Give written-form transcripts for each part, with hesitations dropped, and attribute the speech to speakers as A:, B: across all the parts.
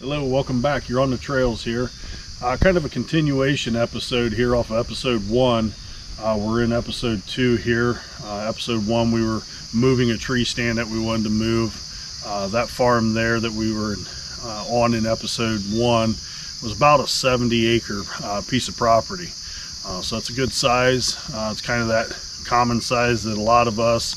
A: Hello, welcome back. You're on the trails here. Kind of a continuation episode here off of episode 1. We're in episode 2 here. Episode 1, we were moving a tree stand that we wanted to move. That farm there that we were on in episode 1 was about a 70-acre piece of property. So it's a good size. It's kind of that common size that a lot of us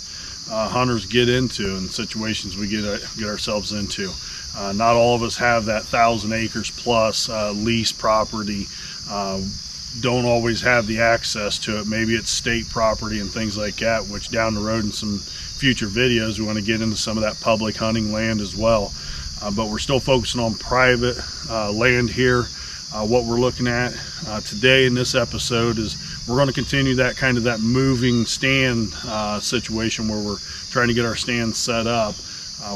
A: hunters get into in situations we get ourselves into. Not all of us have that 1,000 acres plus lease property. Don't always have the access to it. Maybe it's state property and things like that, which down the road in some future videos we want to get into some of that public hunting land as well. But we're still focusing on private land here. What we're looking at today in this episode is we're going to continue that kind of that moving stand situation where we're trying to get our stand set up.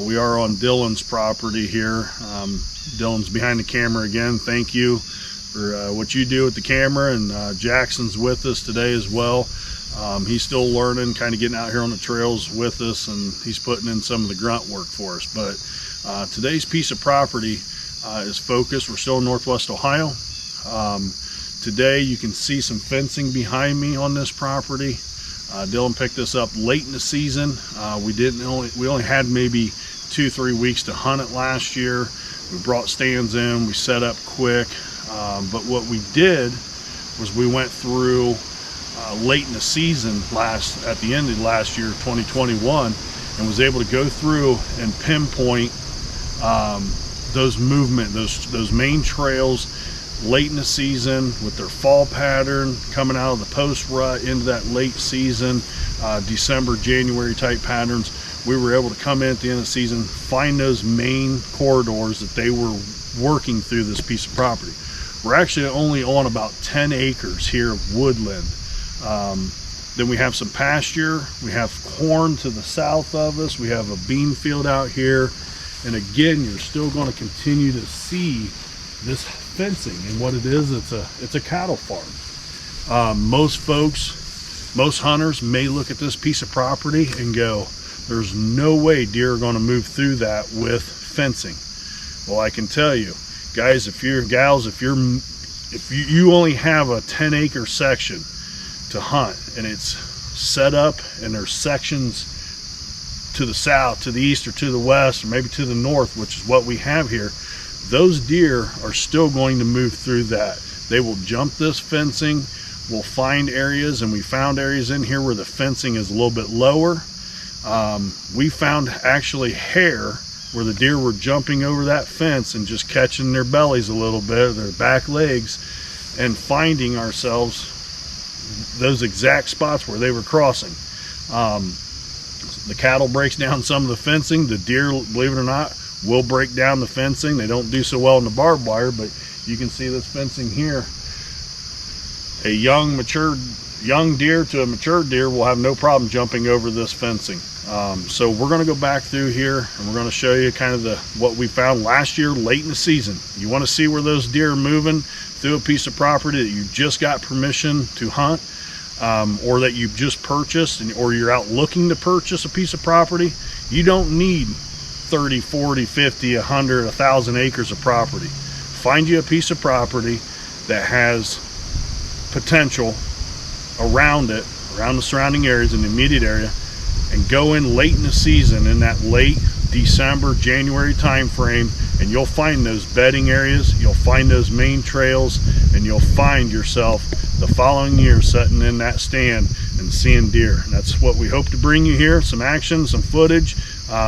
A: We are on Dylan's property here. Dylan's behind the camera again. Thank you for what you do with the camera, and Jackson's with us today as well. He's still learning, kind of getting out here on the trails with us, and he's putting in some of the grunt work for us. But today's piece of property is focused. We're still in Northwest Ohio. Today you can see some fencing behind me on this property. Dylan picked this up late in the season. We only had maybe 2-3 weeks to hunt it last year. We brought stands in, we set up quick. But what we did was we went through late in the season at the end of last year, 2021, and was able to go through and pinpoint those main trails late in the season with their fall pattern coming out of the post rut into that late season, December, January type patterns. We were able to come in at the end of the season, find those main corridors that they were working through this piece of property. We're actually only on about 10 acres here of woodland. Then we have some pasture, we have corn to the south of us, we have a bean field out here, and again you're still going to continue to see this fencing. And what it is, it's a cattle farm. Most hunters may look at this piece of property and go, there's no way deer are going to move through that with fencing. Well, I can tell you guys, if you only have a 10-acre section to hunt and it's set up and there's sections to the south, to the east, or to the west, or maybe to the north, which is what we have here, those deer are still going to move through that. They will jump this fencing. We'll find areas, and we found areas in here where the fencing is a little bit lower. We found actually hair where the deer were jumping over that fence and just catching their bellies a little bit, their back legs, and finding ourselves those exact spots where they were crossing. The cattle breaks down some of the fencing. The deer, believe it or not, will break down the fencing. They don't do so well in the barbed wire, but you can see this fencing here. A young deer to a mature deer will have no problem jumping over this fencing. So we're going to go back through here and we're going to show you kind of what we found last year late in the season. You want to see where those deer are moving through a piece of property that you just got permission to hunt, or that you've just purchased, or you're out looking to purchase a piece of property. You don't need 30, 40, 50, 100, 1,000 acres of property. Find you a piece of property that has potential around it, around the surrounding areas in the immediate area, and go in late in the season, in that late December, January time frame, and you'll find those bedding areas, you'll find those main trails, and you'll find yourself the following year sitting in that stand and seeing deer. And that's what we hope to bring you here: some action, some footage,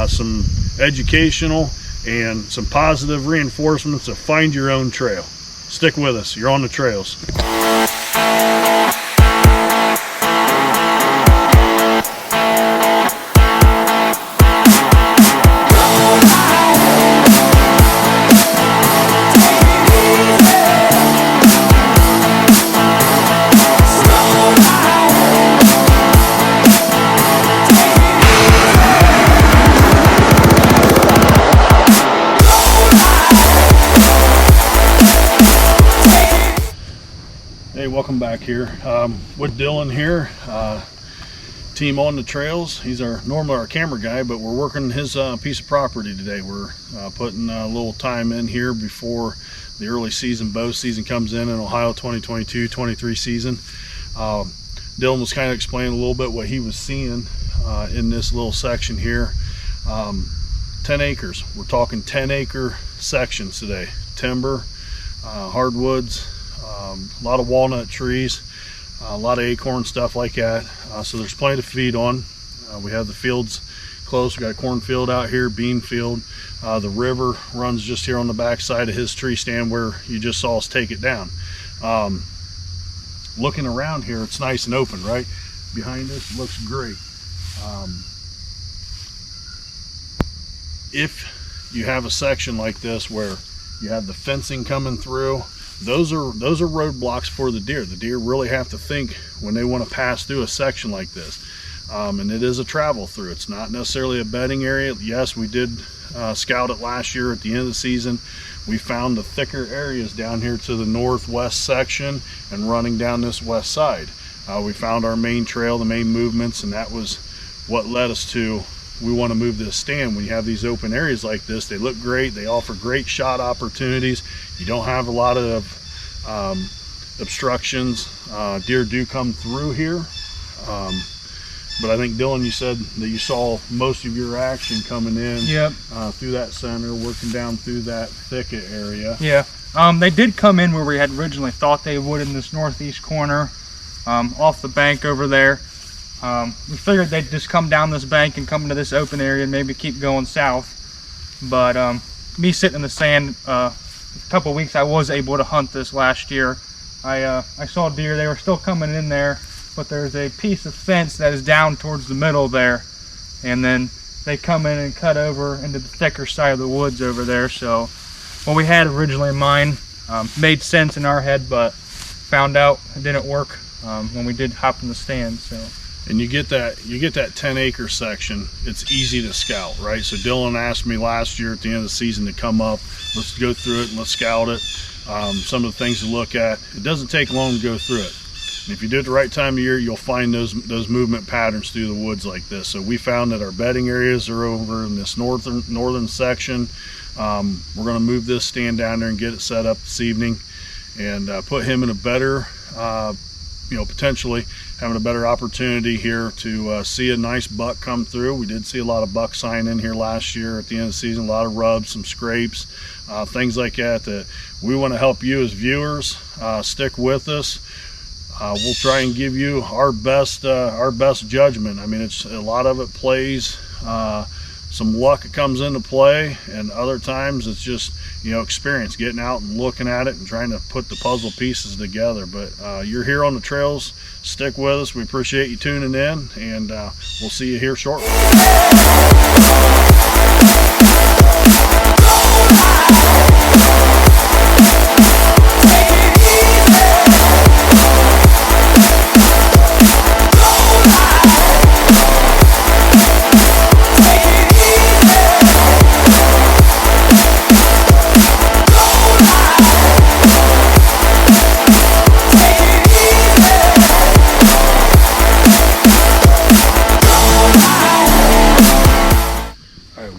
A: some educational, and some positive reinforcements of find your own trail. Stick with us. You're on the trails. Welcome back here with Dylan here. team on the trails. He's normally our camera guy, but we're working his piece of property today. We're putting a little time in here before the early season bow season comes in Ohio, 2022-23 season. Dylan was kind of explaining a little bit what he was seeing in this little section here. 10 acres. We're talking 10-acre sections today. Timber, hardwoods, a lot of walnut trees, a lot of acorn stuff like that. So there's plenty to feed on. We have the fields close. We got a cornfield out here, bean field. The river runs just here on the back side of his tree stand where you just saw us take it down. Looking around here, it's nice and open, right? Behind us looks great. If you have a section like this where you have the fencing coming through, those are roadblocks for the deer. The deer really have to think when they want to pass through a section like this. And it is a travel through. It's not necessarily a bedding area. Yes, we did scout it last year at the end of the season. We found the thicker areas down here to the northwest section and running down this west side. We found our main trail, the main movements, and that was what led us to, we want to move this stand. When you have these open areas like this, they look great. They offer great shot opportunities. You don't have a lot of obstructions. Deer do come through here. But I think, Dylan, you said that you saw most of your action coming in.
B: Yep.
A: Through that center, working down through that thicket area.
B: Yeah. They did come in where we had originally thought they would, in this northeast corner, off the bank over there. We figured they'd just come down this bank and come into this open area and maybe keep going south. But me sitting in the sand, a couple weeks I was able to hunt this last year. I saw deer. They were still coming in there, but there's a piece of fence that is down towards the middle there, and then they come in and cut over into the thicker side of the woods over there. So what we had originally in mind made sense in our head, but found out it didn't work when we did hop in the stand. So.
A: And you get that 10-acre section. It's easy to scout, right? So Dylan asked me last year at the end of the season to come up. Let's go through it and let's scout it. Some of the things to look at. It doesn't take long to go through it. And if you do it the right time of year, you'll find those movement patterns through the woods like this. So we found that our bedding areas are over in this northern section. We're going to move this stand down there and get it set up this evening, and put him in a better, potentially having a better opportunity here to see a nice buck come through. We did see a lot of buck sign in here last year at the end of the season, a lot of rubs, some scrapes, things like that we want to help you as viewers. Stick with us. We'll try and give you our best judgment. I mean, it's a lot of it plays. Some luck comes into play, and other times it's just experience, getting out and looking at it and trying to put the puzzle pieces together. But you're here on the trails. Stick with us. We appreciate you tuning in, and we'll see you here shortly.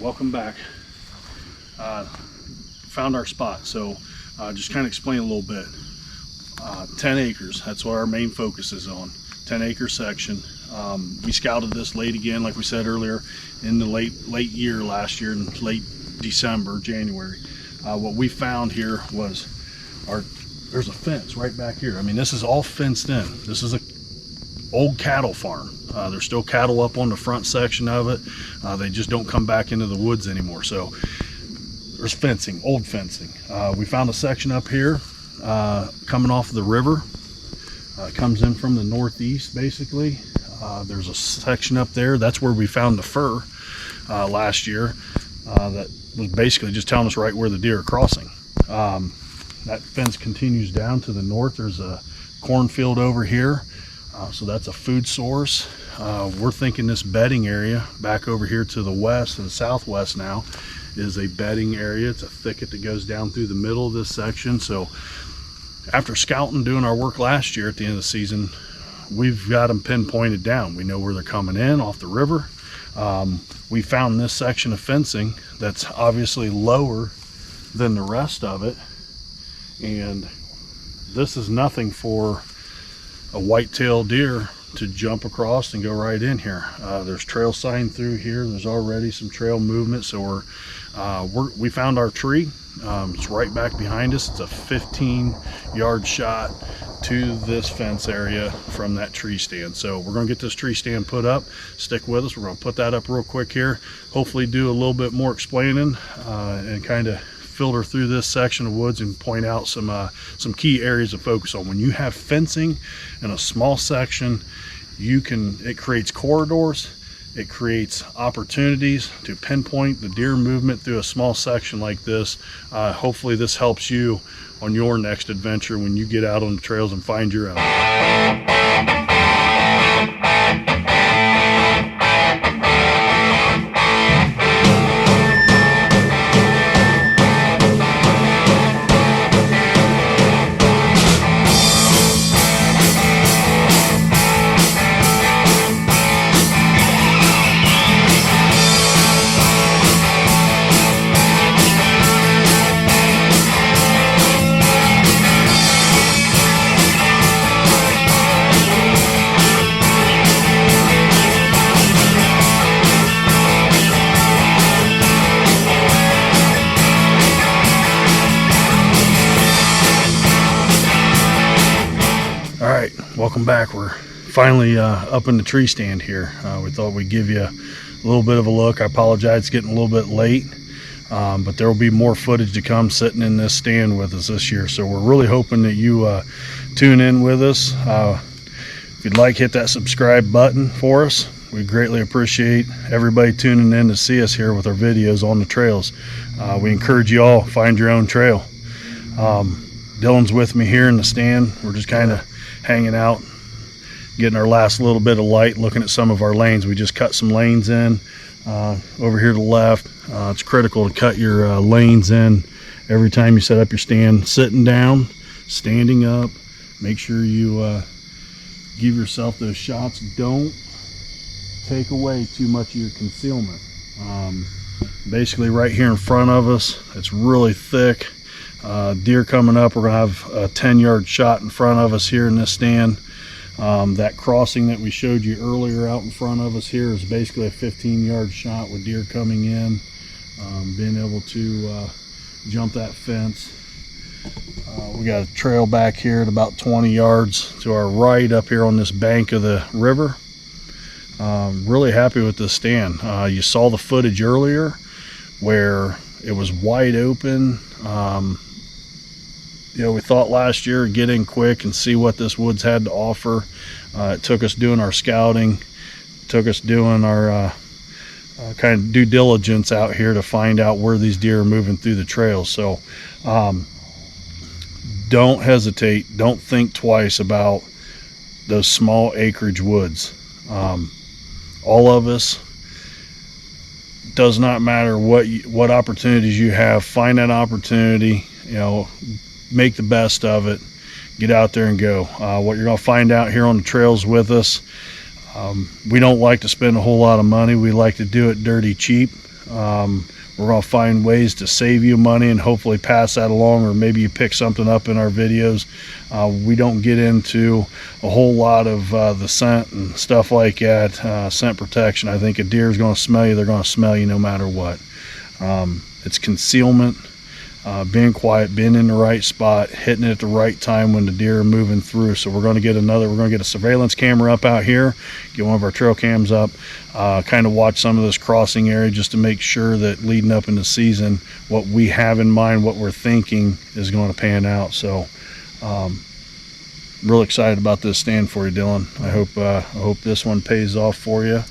A: Welcome back. Found our spot. So just kind of explain a little bit. 10 acres, that's what our main focus is on. 10-acre section. We scouted this late again, like we said earlier, in the late year last year, in late December, January. What we found here was there's a fence right back here. I mean, this is all fenced in. This is a old cattle farm. There's still cattle up on the front section of it. They just don't come back into the woods anymore. So there's fencing, old fencing. We found a section up here coming off of the river. It comes in from the northeast, basically. There's a section up there. That's where we found the fur last year. That was basically just telling us right where the deer are crossing. That fence continues down to the north. There's a cornfield over here. So that's a food source. We're thinking this bedding area back over here to the west and southwest now is a bedding area. It's a thicket that goes down through the middle of this section. So after scouting, doing our work last year at the end of the season, we've got them pinpointed down. We know where they're coming in off the river. We found this section of fencing that's obviously lower than the rest of it, and this is nothing for a white-tailed deer to jump across and go right in here. There's trail sign through here. There's already some trail movement, so we found our tree. It's right back behind us. It's a 15-yard shot to this fence area from that tree stand. So we're going to get this tree stand put up. Stick with us. We're going to put that up real quick here. Hopefully do a little bit more explaining and kind of filter through this section of woods and point out some key areas to focus on. When you have fencing in a small section, it creates corridors. It creates opportunities to pinpoint the deer movement through a small section like this. Hopefully this helps you on your next adventure when you get out on the trails and find your own. Welcome back. We're finally up in the tree stand here. We thought we'd give you a little bit of a look. I apologize, it's getting a little bit late, but there will be more footage to come sitting in this stand with us this year. So we're really hoping that you tune in with us. If you'd like, hit that subscribe button for us. We greatly appreciate everybody tuning in to see us here with our videos on the trails. We encourage you all, find your own trail. Dylan's with me here in the stand. We're just kind of hanging out, getting our last little bit of light, looking at some of our lanes. We just cut some lanes in over here to the left. It's critical to cut your lanes in every time you set up your stand. Sitting down, standing up, make sure you give yourself those shots. Don't take away too much of your concealment. Basically right here in front of us, it's really thick. Deer coming up, we're going to have a 10-yard shot in front of us here in this stand. That crossing that we showed you earlier out in front of us here is basically a 15-yard shot with deer coming in, being able to jump that fence. We got a trail back here at about 20 yards to our right up here on this bank of the river. Really happy with this stand. You saw the footage earlier where it was wide open. We thought last year get in quick and see what this woods had to offer. It took us doing our scouting, took us doing our kind of due diligence out here to find out where these deer are moving through the trails. So don't hesitate, don't think twice about those small acreage woods. All of us, does not matter what opportunities you have, find that opportunity, make the best of it, get out there and go. What you're going to find out here on the trails with us, we don't like to spend a whole lot of money. We like to do it dirty cheap. We're going to find ways to save you money and hopefully pass that along, or maybe you pick something up in our videos. We don't get into a whole lot of the scent and stuff like that, scent protection. I think a deer is going to smell you, they're going to smell you no matter what. It's concealment, being quiet, being in the right spot, hitting it at the right time when the deer are moving through. So we're going to get a surveillance camera up out here, get one of our trail cams up, kind of watch some of this crossing area just to make sure that leading up in the season, what we have in mind, what we're thinking is going to pan out. So real excited about this stand for you, Dylan. I hope this one pays off for you.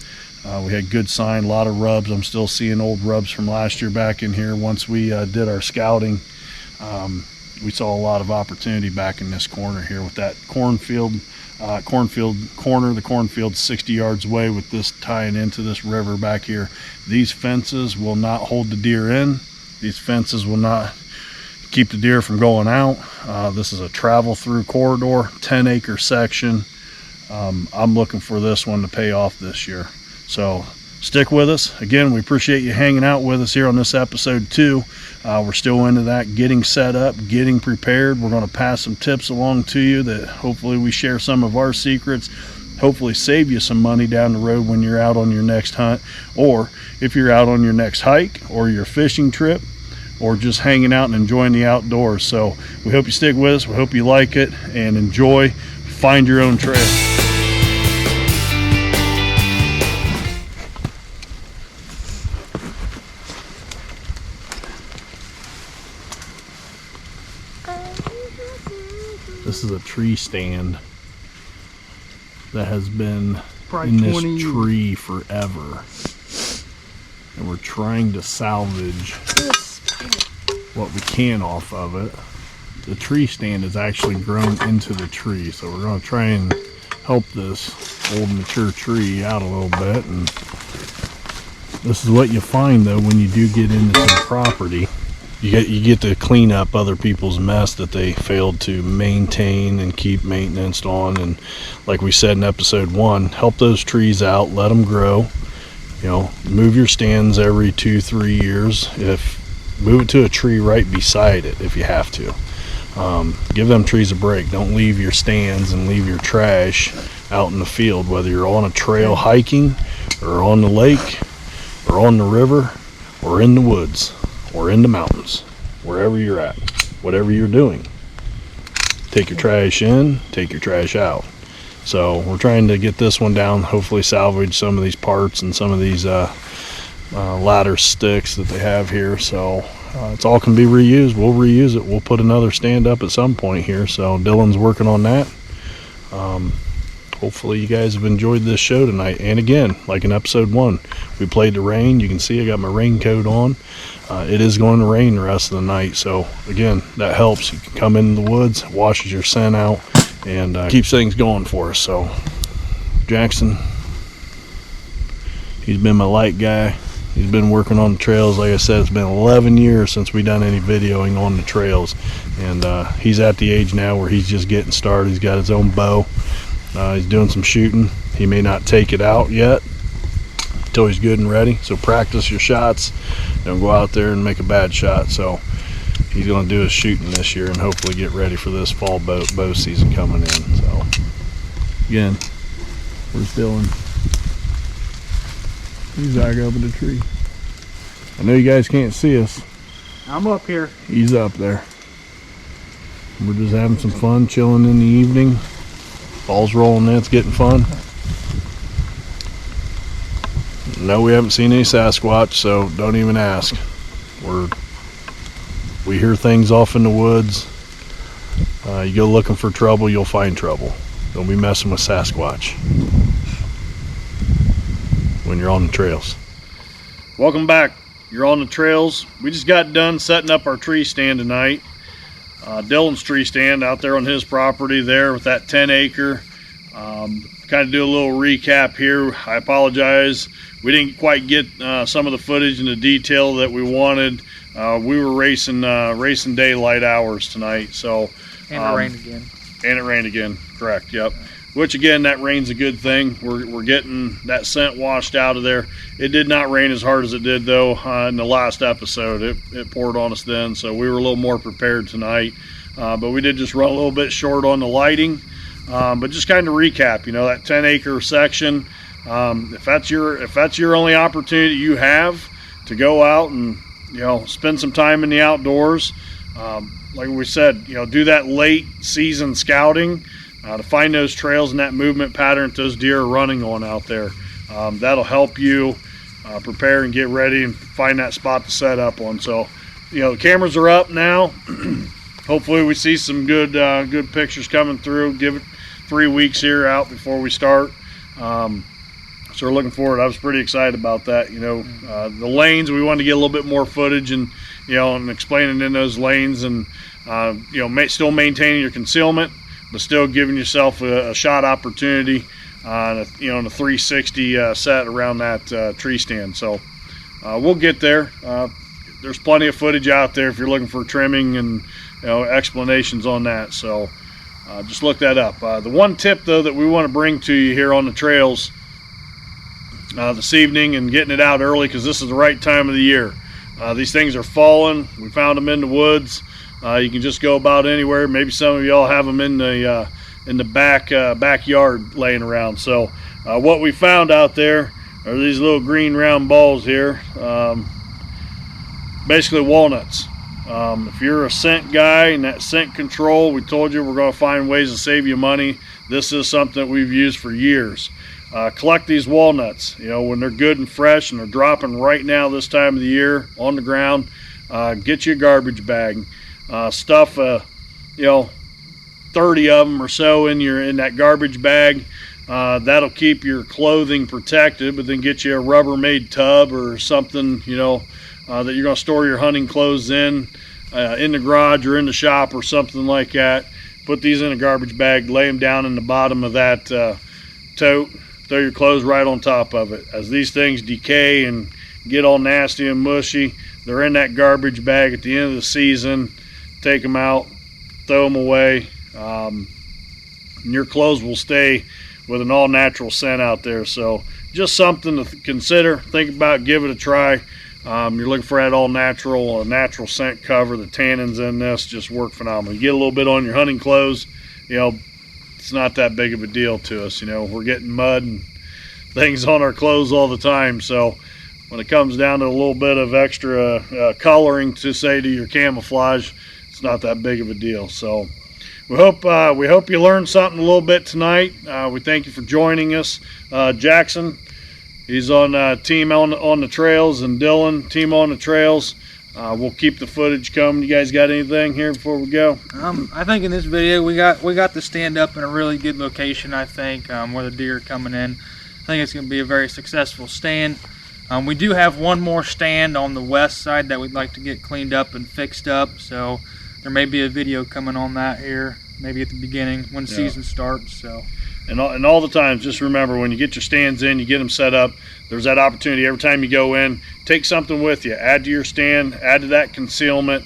A: We had good sign, a lot of rubs. I'm still seeing old rubs from last year back in here. Once we did our scouting, we saw a lot of opportunity back in this corner here with that cornfield corner. The cornfield's 60 yards away with this tying into this river back here. These fences will not hold the deer in. These fences will not keep the deer from going out. This is a travel through corridor, 10-acre section. I'm looking for this one to pay off this year. So stick with us. Again, we appreciate you hanging out with us here on this episode 2. We're still into that, getting set up, getting prepared. We're going to pass some tips along to you that hopefully we share some of our secrets, hopefully save you some money down the road when you're out on your next hunt, or if you're out on your next hike or your fishing trip, or just hanging out and enjoying the outdoors. So we hope you stick with us. We hope you like it and enjoy. Find your own trail. This is a tree stand that has been
B: Probably
A: in this
B: 20
A: tree forever, and we're trying to salvage what we can off of it. The tree stand has actually grown into the tree, so we're going to try and help this old mature tree out a little bit. And this is what you find though when you do get into some property. You get to clean up other people's mess that they failed to maintain and keep maintenance on. And like we said in episode 1, help those trees out, let them grow. You know, move your stands every 2-3 years. Move it to a tree right beside it if you have to. Give them trees a break. Don't leave your stands and leave your trash out in the field, whether you're on a trail hiking or on the lake or on the river or in the woods or in the mountains, wherever you're at, whatever you're doing. Take your trash in, take your trash out. So we're trying to get this one down, hopefully salvage some of these parts and some of these ladder sticks that they have here. So it's all can be reused. We'll reuse it. We'll put another stand up at some point here. So Dylan's working on that. Hopefully you guys have enjoyed this show tonight. And again, like in episode 1, we played the rain. You can see I got my raincoat on. It is going to rain the rest of the night. So again, that helps. You can come in the woods, washes your scent out, and keeps things going for us. So Jackson, he's been my light guy. He's been working on the trails. Like I said, it's been 11 years since we done any videoing on the trails. And he's at the age now where he's just getting started. He's got his own bow. He's doing some shooting. He may not take it out yet until he's good and ready. So practice your shots. Don't go out there and make a bad shot. So he's going to do his shooting this year and hopefully get ready for this fall bow season coming in. So again, where's Dylan? He's back up in the tree. I know you guys can't see us.
B: I'm up here.
A: He's up there. We're just having some fun, chilling in the evening. Ball's rolling in, it's getting fun. No, we haven't seen any Sasquatch, so don't even ask. We hear things off in the woods. You go looking for trouble, you'll find trouble. Don't be messing with Sasquatch when you're on the trails. Welcome back. You're on the trails. We just got done setting up our tree stand tonight. Dylan's tree stand out there on his property there with that 10-acre. Kind of do a little recap here. I apologize. We didn't quite get some of the footage and the detail that we wanted. We were racing daylight hours tonight. So
B: And it rained again.
A: And it rained again. Correct. Yep. Which again, that rain's a good thing. We're getting that scent washed out of there. It did not rain as hard as it did though in the last episode. It poured on us then, so we were a little more prepared tonight. But we did just run a little bit short on the lighting. But just kind of recap, you know, that 10-acre section. If that's your only opportunity you have to go out and, you know, spend some time in the outdoors, like we said, you know, do that late season scouting. To find those trails and that movement pattern that those deer are running on out there. That'll help you prepare and get ready and find that spot to set up on. So, you know, the cameras are up now. Hopefully we see some good pictures coming through. Give it 3 weeks here out before we start. So we're looking forward. I was pretty excited about that. You know, the lanes, we wanted to get a little bit more footage and, you know, and explaining in those lanes and, you know, still maintaining your concealment, but still giving yourself a shot opportunity on you know, in a 360 set around that tree stand. So we'll get there. There's plenty of footage out there if you're looking for trimming and, you know, explanations on that. So Just look that up. The one tip though that we want to bring to you here on the trails this evening, and getting it out early because this is the right time of the year. These things are falling. We found them in the woods. You can just go about anywhere. Maybe some of y'all have them in the backyard laying around. So what we found out there are these little green round balls here, basically walnuts. If you're a scent guy and that scent control, we told you we're going to find ways to save you money. This is something that we've used for years. Collect these walnuts, you know, when they're good and fresh and they're dropping right now this time of the year on the ground. Get you a garbage bag, stuff 30 of them or so in that garbage bag. That'll keep your clothing protected, but then get you a Rubbermaid tub or something, you know, that you're going to store your hunting clothes in the garage or in the shop or something like that. Put these in a garbage bag, lay them down in the bottom of that tote, throw your clothes right on top of it. As these things decay and get all nasty and mushy, they're in that garbage bag at the end of the season. Take them out, throw them away, and your clothes will stay with an all-natural scent out there. So just something to consider, think about, give it a try. You're looking for that all-natural, natural scent cover. The tannins in this just work phenomenal. You get a little bit on your hunting clothes, you know, it's not that big of a deal to us. You know, we're getting mud and things on our clothes all the time. So when it comes down to a little bit of extra coloring to your camouflage, it's not that big of a deal. So we hope you learned something a little bit tonight. We thank you for joining us. Jackson, he's on team on the trails, and Dylan, team on the trails. We'll keep the footage coming. You guys got anything here before we go?
B: I think in this video we got the stand up in a really good location. I think where the deer are coming in. I think it's going to be a very successful stand. We do have one more stand on the west side that we'd like to get cleaned up and fixed up. So there may be a video coming on that here, maybe at the beginning when the season starts. So.
A: And all the time, just remember, when you get your stands in, you get them set up, there's that opportunity every time you go in, take something with you, add to your stand, add to that concealment,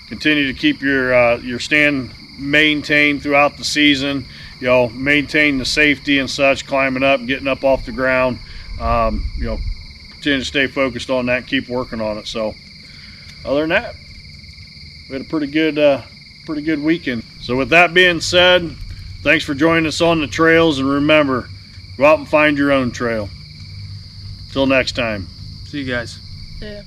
A: continue to keep your stand maintained throughout the season, you know, maintain the safety and such, climbing up, getting up off the ground, you know, continue to stay focused on that and keep working on it. So other than that, we had a pretty good weekend. So with that being said, thanks for joining us on the trails, and remember, go out and find your own trail. Till next time.
B: See you guys.
C: Yeah.